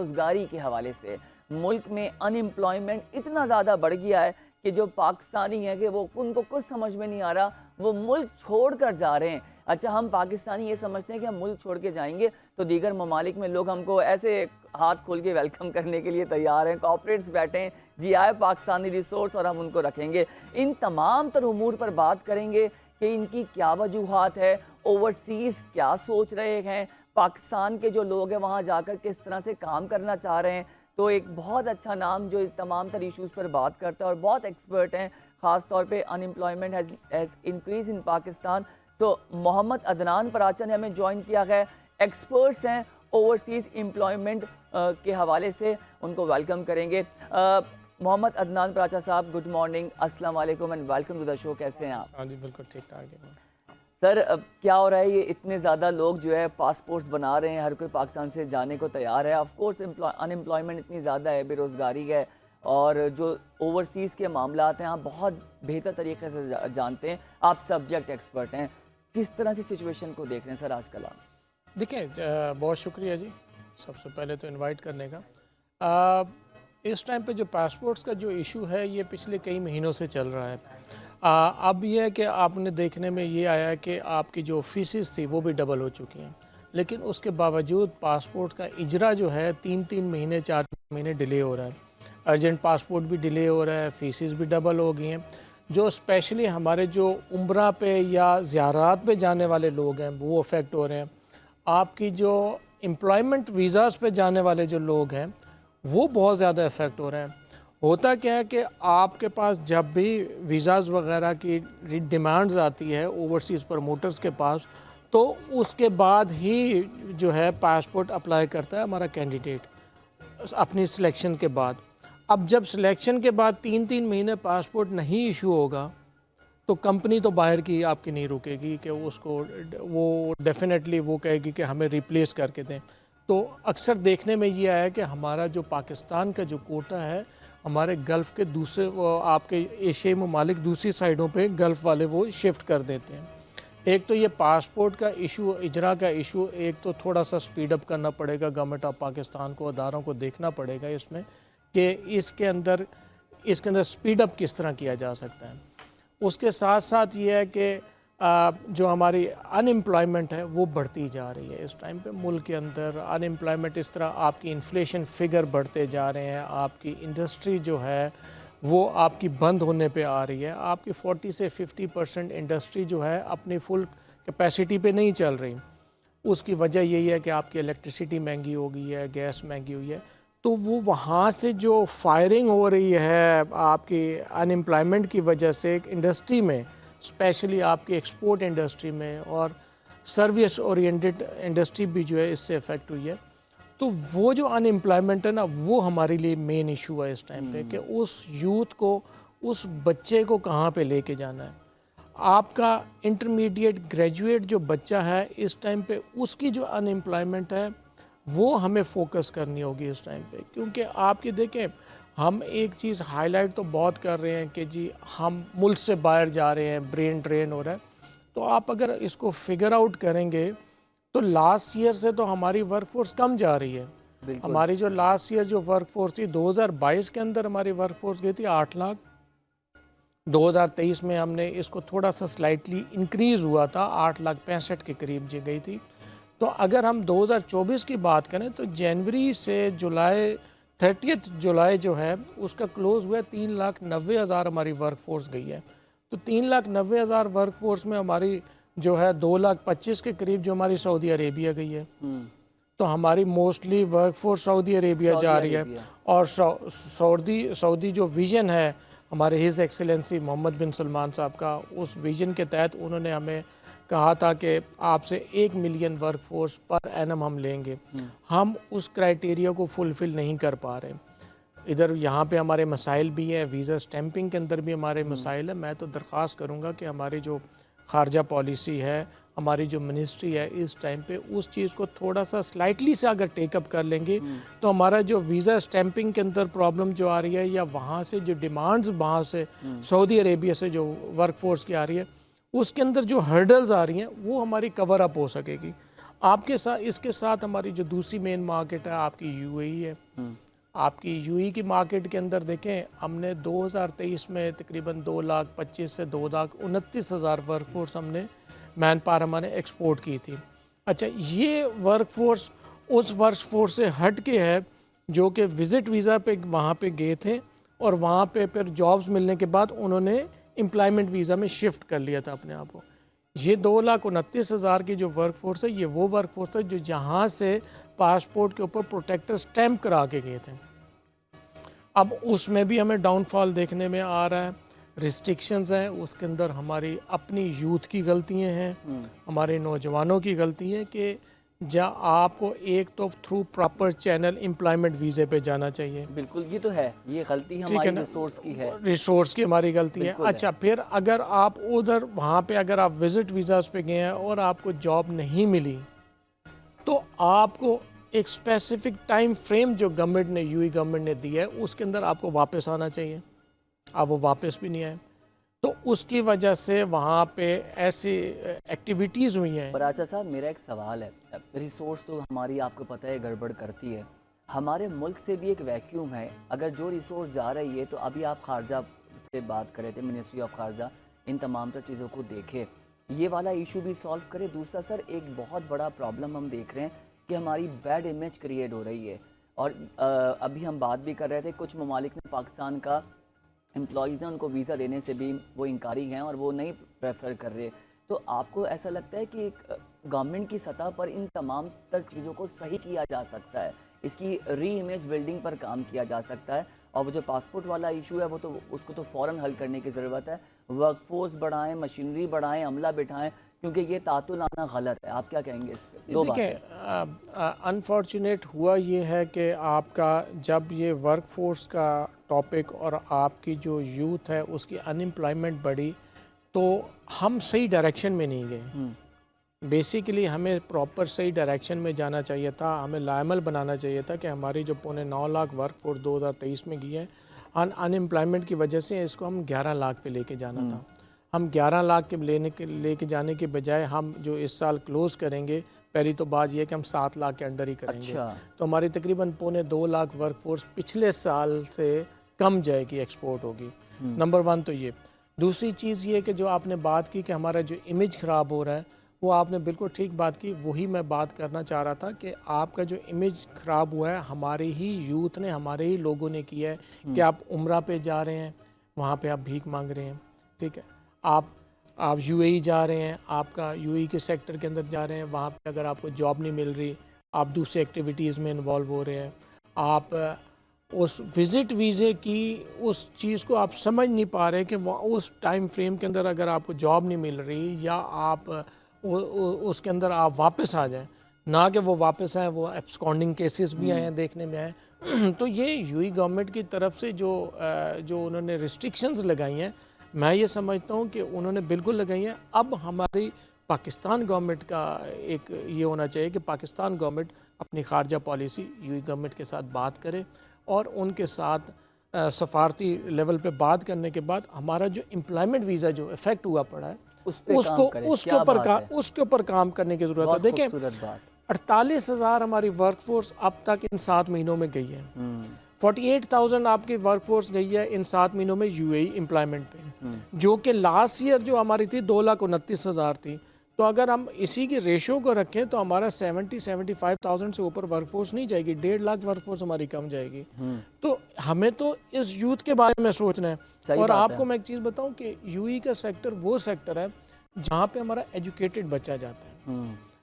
बेरोज़गारी के हवाले से मुल्क में अनएम्प्लॉयमेंट इतना ज़्यादा बढ़ गया है कि जो पाकिस्तानी हैं कि वो उनको कुछ समझ में नहीं आ रहा, वो मुल्क छोड़ कर जा रहे हैं। अच्छा, हम पाकिस्तानी ये समझते हैं कि हम मुल्क छोड़ के जाएंगे तो दीगर ममालिक में लोग हमको ऐसे हाथ खोल के वेलकम करने के लिए तैयार हैं, कॉर्पोरेट्स बैठे हैं, जी आए पाकिस्तानी रिसोर्स और हम उनको रखेंगे। इन तमाम तर उमूर पर बात करेंगे कि इनकी क्या वजूहात है, ओवरसीज़ क्या सोच रहे हैं, पाकिस्तान के जो लोग हैं वहाँ जाकर किस तरह से काम करना चाह रहे हैं। तो एक बहुत अच्छा नाम जो इस तमाम तर इशूज़ पर बात करता है और बहुत एक्सपर्ट हैं, ख़ास तौर पे unemployment has increase in Pakistan. तो मोहम्मद अदनान पराचा ने हमें ज्वाइन किया है, एक्सपर्ट्स हैं ओवरसीज़ एम्प्लॉयमेंट के हवाले से, उनको वेलकम करेंगे। मोहम्मद अदनान पराचा साहब, गुड मॉर्निंग, अस्सलाम वालेकुम and welcome to the show. कैसे हैं आप? हाँ जी, बिल्कुल ठीक ठाक है सर। क्या हो रहा है, ये इतने ज़्यादा लोग जो है पासपोर्ट्स बना रहे हैं, हर कोई पाकिस्तान से जाने को तैयार है। ऑफ कोर्स अनएम्प्लॉयमेंट इतनी ज़्यादा है, बेरोज़गारी है, और जो ओवरसीज़ के मामला हैं आप बहुत बेहतर तरीके से जानते हैं, आप सब्जेक्ट एक्सपर्ट हैं। किस तरह से सिचुएशन को देख रहे हैं सर आजकल आप? देखिए, बहुत शुक्रिया जी सबसे पहले तो इनवाइट करने का। इस टाइम पे जो पासपोर्ट्स का जो इशू है ये पिछले कई महीनों से चल रहा है। अब ये है कि आपने देखने में ये आया है कि आपकी जो फीसेस थी वो भी डबल हो चुकी हैं, लेकिन उसके बावजूद पासपोर्ट का इजरा जो है 3-3 महीने 4 महीने डिले हो रहा है। अर्जेंट पासपोर्ट भी डिले हो रहा है, फीसेस भी डबल हो गई हैं। जो स्पेशली हमारे जो उम्रा पे या ज़ियारात पे जाने वाले लोग हैं वो अफेक्ट हो रहे हैं। आपकी जो एम्प्लॉयमेंट वीज़ाज़ पे जाने वाले जो लोग हैं वो बहुत ज़्यादा इफ़ेक्ट हो रहे हैं। होता क्या है कि आपके पास जब भी वीज़ाज़ वगैरह की डिमांड्स आती है ओवरसीज़ प्रमोटर्स के पास, तो उसके बाद ही जो है पासपोर्ट अप्लाई करता है हमारा कैंडिडेट अपनी सिलेक्शन के बाद। अब जब सिलेक्शन के बाद 3-3 महीने पासपोर्ट नहीं इशू होगा तो कंपनी तो बाहर की आपकी नहीं रुकेगी कि उसको वो डेफिनेटली वो कहेगी कि हमें रिप्लेस करके दें। तो अक्सर देखने में ये आया कि हमारा जो पाकिस्तान का जो कोटा है, हमारे गल्फ़ के दूसरे आपके एशियाई ममालिक दूसरी साइडों पे गल्फ़ वाले वो शिफ्ट कर देते हैं। एक तो ये पासपोर्ट का इशू, इजरा का इशू, एक तो थोड़ा सा स्पीड अप करना पड़ेगा गवर्नमेंट ऑफ पाकिस्तान को, अदारों को देखना पड़ेगा इसमें कि इसके अंदर स्पीड अप किस तरह किया जा सकता है। उसके साथ साथ ये है कि जो हमारी अनएम्प्लॉयमेंट है वो बढ़ती जा रही है। इस टाइम पे मुल्क के अंदर अनएम्प्लॉयमेंट इस तरह आपकी इन्फ्लेशन फिगर बढ़ते जा रहे हैं, आपकी इंडस्ट्री जो है वो आपकी बंद होने पे आ रही है। आपकी 40 से 50% इंडस्ट्री जो है अपनी फुल कैपेसिटी पे नहीं चल रही। उसकी वजह यही है कि आपकी इलेक्ट्रिसिटी महंगी हो गई है, गैस महंगी हुई है। तो वो वहाँ से जो फायरिंग हो रही है आपकी अनएम्प्लॉयमेंट की वजह से इंडस्ट्री में, स्पेशली आपकी एक्सपोर्ट इंडस्ट्री में और सर्विस ओरिएंटेड इंडस्ट्री भी जो है इससे अफेक्ट हुई है। तो वो जो अनएम्प्लॉयमेंट है ना, वो हमारे लिए मेन इशू है इस टाइम पे कि उस यूथ को, उस बच्चे को कहाँ पे लेके जाना है। आपका इंटरमीडिएट ग्रेजुएट जो बच्चा है इस टाइम पे, उसकी जो अनएम्प्लॉयमेंट है वो हमें फोकस करनी होगी इस टाइम पे। क्योंकि आपकी देखें, हम एक चीज़ हाईलाइट तो बहुत कर रहे हैं कि जी हम मुल्क से बाहर जा रहे हैं, ब्रेन ड्रेन हो रहा है। तो आप अगर इसको फिगर आउट करेंगे तो लास्ट ईयर से तो हमारी वर्कफोर्स कम जा रही है। हमारी जो लास्ट ईयर जो वर्कफोर्स थी 2022 के अंदर हमारी वर्कफोर्स गई थी 8 लाख। 2023 में हमने इसको थोड़ा सा स्लाइटली इंक्रीज़ हुआ था, 8,65,000 के करीब जी गई थी। तो अगर हम 2024 की बात करें तो जनवरी से जुलाई 30 जुलाई जो है उसका क्लोज़ हुआ है 3,90,000 हमारी वर्कफोर्स गई है। तो 3,90,000 वर्कफोर्स में हमारी जो है 2,25,000 के करीब जो हमारी सऊदी अरेबिया गई है। तो हमारी मोस्टली वर्कफोर्स सऊदी अरेबिया जा रही है। और सऊदी जो विज़न है हमारे हिज एक्सेलेंसी मोहम्मद बिन सलमान साहब का, उस विज़न के तहत उन्होंने हमें कहा था कि आपसे 1 मिलियन वर्कफोर्स पर एनम हम लेंगे। हम उस क्राइटेरिया को फुलफ़िल नहीं कर पा रहे। इधर यहाँ पे हमारे मसाइल भी हैं, वीज़ा स्टैंपिंग के अंदर भी हमारे मसाइल हैं। मैं तो दरख्वास्त करूँगा कि हमारी जो खारजा पॉलिसी है, हमारी जो मिनिस्ट्री है, इस टाइम पे उस चीज़ को थोड़ा सा स्लाइटली से अगर टेकअप कर लेंगे तो हमारा जो वीज़ा स्टैंपिंग के अंदर प्रॉब्लम जो आ रही है, या वहाँ से जो डिमांड्स वहाँ से सऊदी अरेबिया से जो वर्कफोर्स की आ रही है, उसके अंदर जो हर्डल्स आ रही हैं वो हमारी कवर अप हो सकेगी। आपके साथ इसके साथ हमारी जो दूसरी मेन मार्केट है आपकी यूएई है। आपकी यूएई की मार्केट के अंदर देखें, हमने 2023 में तकरीबन 2,25,000 से 2,29,000 वर्कफोर्स हमने मैन पावर हमारे एक्सपोर्ट की थी। अच्छा, ये वर्कफोर्स उस वर्कफोर्स से हट के है जो कि विज़िट वीज़ा पे वहाँ पे गए थे और वहाँ पे फिर जॉब्स मिलने के बाद उन्होंने एम्प्लॉयमेंट वीज़ा में शिफ्ट कर लिया था अपने आप को। ये 2,29,000 की जो वर्कफोर्स है, ये वो वर्कफोर्स है जो जहाँ से पासपोर्ट के ऊपर प्रोटेक्टर स्टैम्प करा के गए थे। अब उसमें भी हमें डाउनफॉल देखने में आ रहा है, रिस्ट्रिक्शंस हैं, उसके अंदर हमारी अपनी यूथ की गलतियाँ हैं, हमारे नौजवानों की गलती है कि आपको एक तो थ्रू प्रॉपर चैनल एम्प्लॉयमेंट वीज़े पे जाना चाहिए। बिल्कुल, ये तो है, ये गलती हमारी रिसोर्स की है, रिसोर्स की हमारी गलती है। अच्छा, फिर अगर आप उधर वहाँ पे अगर आप विज़िट वीज़ास पे गए हैं और आपको जॉब नहीं मिली तो आपको एक स्पेसिफिक टाइम फ्रेम जो गवर्नमेंट ने यूएई गवर्नमेंट ने दिया है उसके अंदर आपको वापस आना चाहिए। आप वो वापस भी नहीं आए तो उसकी वजह से वहाँ पे ऐसी एक्टिविटीज़ हुई हैं। पर आचा साहब, मेरा एक सवाल है, रिसोर्स तो हमारी आपको पता है गड़बड़ करती है, हमारे मुल्क से भी एक वैक्यूम है। अगर जो रिसोर्स जा रही है, तो अभी आप खारजा से बात कर रहे थे, मिनिस्ट्री ऑफ खारजा इन तमाम तर चीज़ों को देखे, ये वाला इशू भी सॉल्व करे। दूसरा सर, एक बहुत बड़ा प्रॉब्लम हम देख रहे हैं कि हमारी बैड इमेज क्रिएट हो रही है। और अभी हम बात भी कर रहे थे, कुछ ममालिक में पाकिस्तान का एम्प्लॉयज़ हैं, उनको वीज़ा देने से भी वो इनकारी हैं और वो नहीं प्रेफर कर रहे। तो आपको ऐसा लगता है कि गवर्नमेंट की सतह पर इन तमाम तर चीज़ों को सही किया जा सकता है, इसकी री इमेज बिल्डिंग पर काम किया जा सकता है? और वो जो पासपोर्ट वाला इशू है, वो तो उसको तो फ़ौरन हल करने की ज़रूरत है। वर्कफोर्स बढ़ाएं, मशीनरी बढ़ाएं, अमला बिठाएं, क्योंकि ये तातुल आना गलत है। आप क्या कहेंगे इस पर? दो देखिए, अनफॉर्चुनेट हुआ ये है कि आपका जब ये वर्कफोर्स का टॉपिक और आपकी जो यूथ है उसकी अनएम्प्लॉयमेंट बढ़ी तो हम सही डायरेक्शन में नहीं गए। बेसिकली हमें प्रॉपर सही डायरेक्शन में जाना चाहिए था, हमें लायमल बनाना चाहिए था कि हमारी जो 9.25 लाख वर्कफोर्स 2023 में गई है, अनएम्प्लॉयमेंट की वजह से इसको हम 11 लाख पे लेके जाना था। हम 11 लाख के लेके जाने के बजाय हम जो इस साल क्लोज़ करेंगे, पहली तो बात यह है कि हम 7 लाख के अंडर ही करेंगे। अच्छा। तो हमारी तकरीबन 2.25 लाख वर्कफोर्स पिछले साल से कम जाएगी, एक्सपोर्ट होगी। नंबर 1 तो ये। दूसरी चीज़ ये कि जो आपने बात की कि हमारा जो इमेज ख़राब हो रहा है, वो आपने बिल्कुल ठीक बात की। वही मैं बात करना चाह रहा था कि आपका जो इमेज ख़राब हुआ है हमारे ही यूथ ने, हमारे ही लोगों ने किया है कि आप उम्रा पे जा रहे हैं, वहाँ पे आप भीख मांग रहे हैं, ठीक है। आप यूएई जा रहे हैं, आपका यूएई के सेक्टर के अंदर जा रहे हैं, वहाँ पे अगर आपको जॉब नहीं मिल रही, आप दूसरी एक्टिविटीज़ में इन्वॉल्व हो रहे हैं, आप उस विज़िट वीज़े की उस चीज़ को आप समझ नहीं पा रहे कि उस टाइम फ्रेम के अंदर अगर आपको जॉब नहीं मिल रही या आप उसके अंदर आप वापस आ जाएं, ना कि वो वापस आए, वो एब्सकॉन्डिंग केसेस भी आए हैं, देखने में आए। तो ये यूएई गवर्नमेंट की तरफ से जो उन्होंने रिस्ट्रिक्शंस लगाई हैं, मैं ये समझता हूँ कि उन्होंने बिल्कुल लगाई हैं। अब हमारी पाकिस्तान गवर्नमेंट का एक ये होना चाहिए कि पाकिस्तान गवर्नमेंट अपनी खारजा पॉलिसी यूएई गवर्नमेंट के साथ बात करे और उनके साथ सफारती लेवल पे बात करने के बाद हमारा जो एम्प्लॉयमेंट वीज़ा जो इफेक्ट हुआ पड़ा है उसके ऊपर काम करने की ज़रूरत है। देखें, 48,000 हमारी वर्कफोर्स अब तक इन 7 महीनों में गई है। 48,000 आपकी वर्कफोर्स गई है इन 7 महीनों में यूएई एम्प्लॉयमेंट पे, जो कि लास्ट ईयर जो हमारी थी 2,29,000 थी। तो अगर हम इसी की रेशो को रखें तो हमारा 75,000 से ऊपर वर्कफोर्स नहीं जाएगी, 1.5 लाख वर्कफोर्स हमारी कम जाएगी। तो हमें तो इस यूथ के बारे में सोचना है। और आपको मैं एक चीज़ बताऊं कि यूएई का सेक्टर वो सेक्टर है जहाँ पे हमारा एजुकेटेड बच्चा जाता है।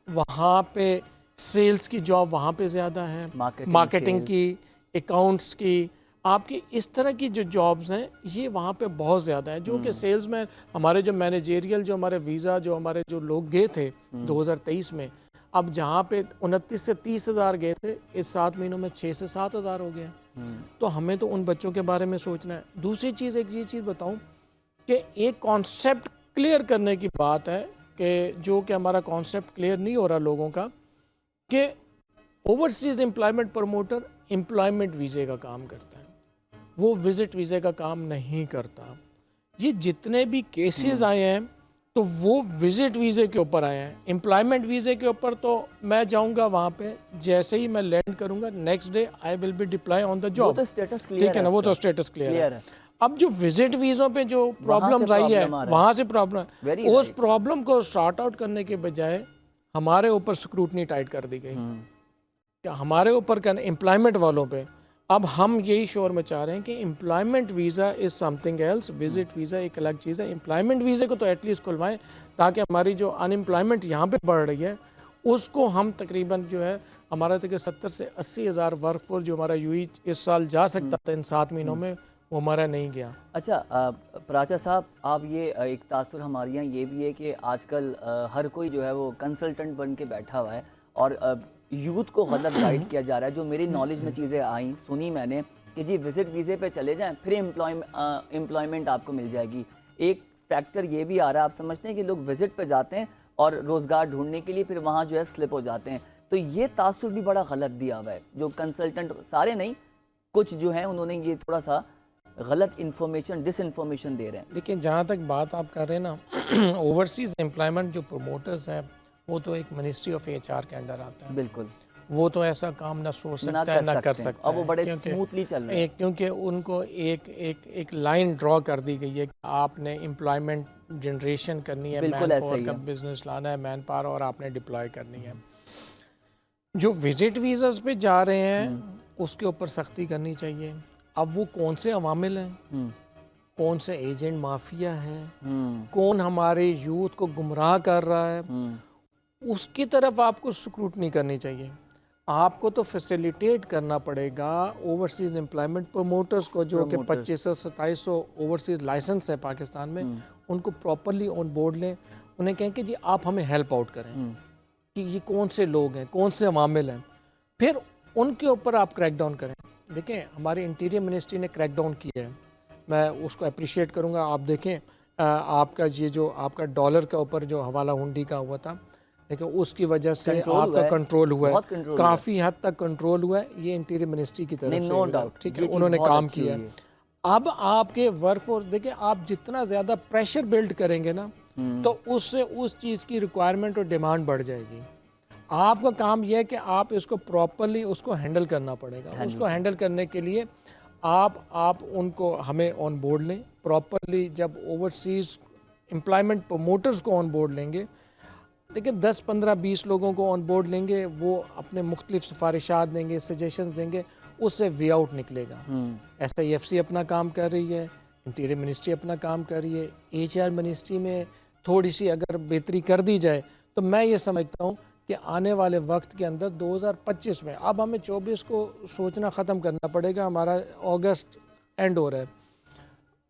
वहाँ पे सेल्स की जॉब वहाँ पे ज़्यादा है, मार्केटिंग की, अकाउंट्स की, आपकी इस तरह की जो जॉब्स हैं ये वहाँ पे बहुत ज़्यादा है। जो कि सेल्स में हमारे जो मैनेजेरियल जो हमारे वीज़ा जो हमारे जो लोग गए थे 2023 में, अब जहाँ पे 29 से 30 हज़ार गए थे, इस 7 महीनों में 6 से 7 हज़ार हो गए। तो हमें तो उन बच्चों के बारे में सोचना है। दूसरी चीज़, एक ये चीज़ बताऊँ कि एक कॉन्सेप्ट क्लियर करने की बात है कि जो कि हमारा कॉन्सेप्ट क्लियर नहीं हो रहा लोगों का, कि ओवरसीज़ एम्प्लॉयमेंट प्रमोटर एम्प्लॉयमेंट वीज़े का काम करता है, वो विज़िट वीज़े का काम नहीं करता। ये जितने भी केसेस आए हैं तो वो विजिट वीज़े के ऊपर आए हैं। एम्प्लॉयमेंट वीज़े के ऊपर तो मैं जाऊंगा वहाँ पे, जैसे ही मैं लैंड करूंगा next day I will be deploy on the वो जॉब। तो स्टेटस क्लियर ठीक है ना, वो तो स्टेटस क्लियर है। है। अब जो विजिट वीज़ों पे जो प्रॉब्लम्स आई है, वहाँ से प्रॉब्लम, Very उस right. प्रॉब्लम को सॉर्ट आउट करने के बजाय हमारे ऊपर स्क्रूटनी टाइट कर दी गई। क्या हमारे ऊपर क्या एम्प्लॉयमेंट वालों पे, अब हम यही शोर में चाह रहे हैं कि employment visa is something else, visit visa एक अलग चीज़ है। एम्प्लॉयमेंट वीज़े को तो एटलीस्ट खुलवाएं ताकि हमारी जो अनएम्प्लॉयमेंट यहाँ पे बढ़ रही है उसको हम तकरीबन जो है हमारा तक 70 से 80 हज़ार वर्कफोर्स जो हमारा यूई इस साल जा सकता था इन 7 महीनों में, वो हमारा नहीं गया। अच्छा प्राचा साहब, आप ये एक तासुर हमारे यहाँ ये भी है कि आजकल हर कोई जो है वो कंसल्टेंट बन के बैठा हुआ है और यूथ को गलत गाइड किया जा रहा है। जो मेरी नॉलेज में चीज़ें आई सुनी मैंने कि जी विजिट वीज़े पे चले जाएं फिर एम्प्लॉयमेंट आपको मिल जाएगी। एक फैक्टर ये भी आ रहा है, आप समझते हैं कि लोग विजिट पे जाते हैं और रोज़गार ढूंढने के लिए फिर वहाँ जो है स्लिप हो जाते हैं। तो ये तासुर भी बड़ा गलत दिया हुआ है। जो कंसल्टेंट, सारे नहीं, कुछ जो हैं उन्होंने ये थोड़ा सा गलत इन्फॉर्मेशन, डिसइन्फॉर्मेशन दे रहे हैं। लेकिन जहाँ तक बात आप कर रहे हैं ना, ओवरसीज़ एम्प्लॉयमेंट जो प्रमोटर्स हैं वो तो एक मिनिस्ट्री ऑफ एचआर के अंडर आता है। बिल्कुल, वो तो ऐसा काम ना सोच सकता है ना कर सकता अब वो है, बड़े क्योंकि स्मूथली चल रहे हैं। क्योंकि उनको एक लाइन ड्रॉ कर दी गई है कि आपने एम्प्लॉयमेंट जनरेशन करनी है, बिल्कुल मैन ऐसा पावर ही का है। बिजनेस लाना है, मैन पावर, और आपने डिप्लॉय करनी है। जो विजिट वीज़ास पे जा रहे हैं उसके ऊपर सख्ती करनी चाहिए। अब वो कौन से अवामिल हैं, कौन से एजेंट माफिया हैं, कौन हमारे यूथ को गुमराह कर रहा है, उसकी तरफ आपको स्क्रूटनी करनी चाहिए। आपको तो फैसिलिटेट करना पड़ेगा ओवरसीज़ एम्प्लॉयमेंट प्रमोटर्स को, जो कि 2500-2700 ओवरसीज़ लाइसेंस है पाकिस्तान में, उनको प्रॉपरली ऑन बोर्ड लें। उन्हें कहें कि जी आप हमें हेल्प आउट करें कि ये कौन से लोग हैं, कौन से अवामिल हैं, फिर उनके ऊपर आप क्रैकडाउन करें। देखें, हमारी इंटीरियर मिनिस्ट्री ने क्रैकडाउन किया है, मैं उसको अप्रिशिएट करूँगा। आप देखें आपका ये जो आपका डॉलर के ऊपर जो हवाला हुंडी का हुआ था, देखिए उसकी वजह से आपका कंट्रोल हुआ है, काफ़ी हद तक कंट्रोल हुआ है। ये इंटीरियर मिनिस्ट्री की तरफ से, नो डाउट, ठीक है, उन्होंने काम किया है। अब आपके वर्कफोर्स, देखिए आप जितना ज़्यादा प्रेशर बिल्ड करेंगे ना, तो उससे उस चीज़ की रिक्वायरमेंट और डिमांड बढ़ जाएगी। आपका काम यह है कि आप इसको प्रॉपरली उसको हैंडल करना पड़ेगा। उसको हैंडल करने के लिए आप उनको हमें ऑन बोर्ड लें प्रॉपरली। जब ओवरसीज़ एम्प्लॉयमेंट प्रमोटर्स को ऑन बोर्ड लेंगे, देखिए 10, 15, 20 लोगों को ऑन बोर्ड लेंगे, वो अपने मुख्तलिफ सिफारिशात देंगे, सजेशंस देंगे, उससे वे आउट निकलेगा। SIFC अपना काम कर रही है, इंटीरियर मिनिस्ट्री अपना काम कर रही है, HR मिनिस्ट्री में थोड़ी सी अगर बेहतरी कर दी जाए तो मैं ये समझता हूँ कि आने वाले वक्त के अंदर 2025 में, अब हमें 24 को सोचना ख़त्म करना पड़ेगा, हमारा अगस्त एंड हो रहा है,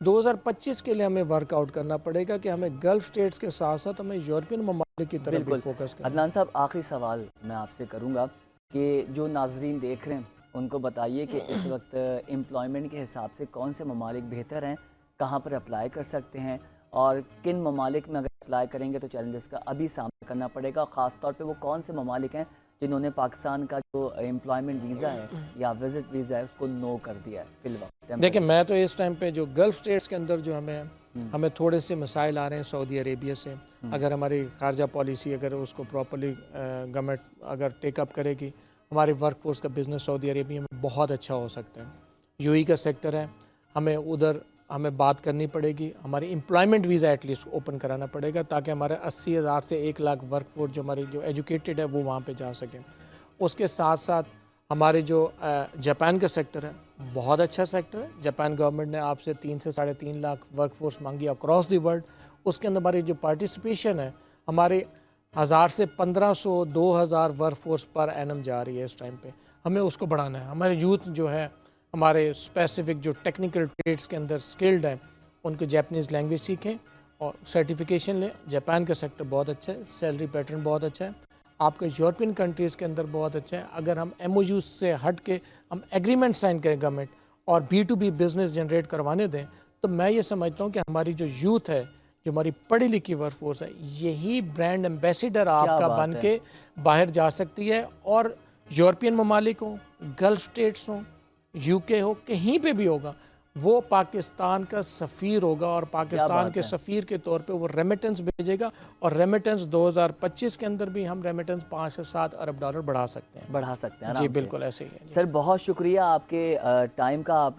2025 के लिए हमें वर्कआउट करना पड़ेगा कि हमें गल्फ स्टेट्स के साथ साथ हमें यूरोपियन ममालिक की तरफ भी फोकस करना। अदनान साहब, आखिरी सवाल मैं आपसे करूंगा कि जो नाजरीन देख रहे हैं उनको बताइए कि इस वक्त एम्प्लॉयमेंट के हिसाब से कौन से ममालिक बेहतर हैं, कहाँ पर अप्लाई कर सकते हैं, और किन ममालिक में अगर अप्लाई करेंगे तो चैलेंजेस का अभी सामना करना पड़ेगा। ख़ास तौर पे वो कौन से ममालिक हैं जिन्होंने पाकिस्तान का जो एम्प्लॉयमेंट वीज़ा है या विजिट वीज़ा है उसको नो कर दिया है फिल वक्त। देखिए, मैं तो इस टाइम पे जो गल्फ स्टेट्स के अंदर जो हमें थोड़े से मसाइल आ रहे हैं सऊदी अरेबिया से, अगर हमारी खारजा पॉलिसी अगर उसको प्रॉपरली गवर्नमेंट अगर टेकअप करेगी, हमारे वर्कफोर्स का बिज़नेस सऊदी अरेबिया में बहुत अच्छा हो सकता है। यूएई का सेक्टर है, हमें उधर हमें बात करनी पड़ेगी, हमारी एम्प्लॉयमेंट वीज़ा एटलीस्ट ओपन कराना पड़ेगा ताकि हमारे 80,000 से 1 लाख वर्कफोर्स जो हमारी जो एजुकेटेड है वो वहाँ पे जा सकें। उसके साथ साथ हमारे जो जापान का सेक्टर है, बहुत अच्छा सेक्टर है। जापान गवर्नमेंट ने आपसे 3 से 3.5 लाख वर्कफोर्स मांगी अक्रॉस द वर्ल्ड। उसके अंदर हमारी जो पार्टिसिपेशन है, हमारे 1000 से 1500 2000 वर्कफोर्स पर एनम जा रही है इस टाइम पे, हमें उसको बढ़ाना है। हमारे यूथ जो है, हमारे स्पेसिफिक जो टेक्निकल ट्रेड्स के अंदर स्किल्ड हैं, उनको जापानीज़ लैंग्वेज सीखें और सर्टिफिकेशन लें। जापान का सेक्टर बहुत अच्छा है, सैलरी पैटर्न बहुत अच्छा है, आपके यूरोपियन कंट्रीज़ के अंदर बहुत अच्छा है। अगर हम MOU से हट के हम एग्रीमेंट साइन करें गवर्नमेंट और B2B बिज़नेस जनरेट करवाने दें, तो मैं ये समझता हूँ कि हमारी जो यूथ है, जो हमारी पढ़ी लिखी वर्कफोर्स है, यही ब्रांड एम्बेसडर आपका बन के बाहर जा सकती है। और यूरोपियन ममालिक हों, गल्फ स्टेट्स हों, UK हो, कहीं पे भी होगा, वो पाकिस्तान का सफ़ीर होगा और पाकिस्तान बात के है। सफ़ीर के तौर पे वो रेमिटेंस भेजेगा और रेमिटेंस 2025 के अंदर भी हम रेमिटेंस 5 से 7 अरब डॉलर बढ़ा सकते हैं। बढ़ा सकते हैं जी आराम से। बिल्कुल ऐसे ही है जी। सर बहुत शुक्रिया आपके टाइम का, आप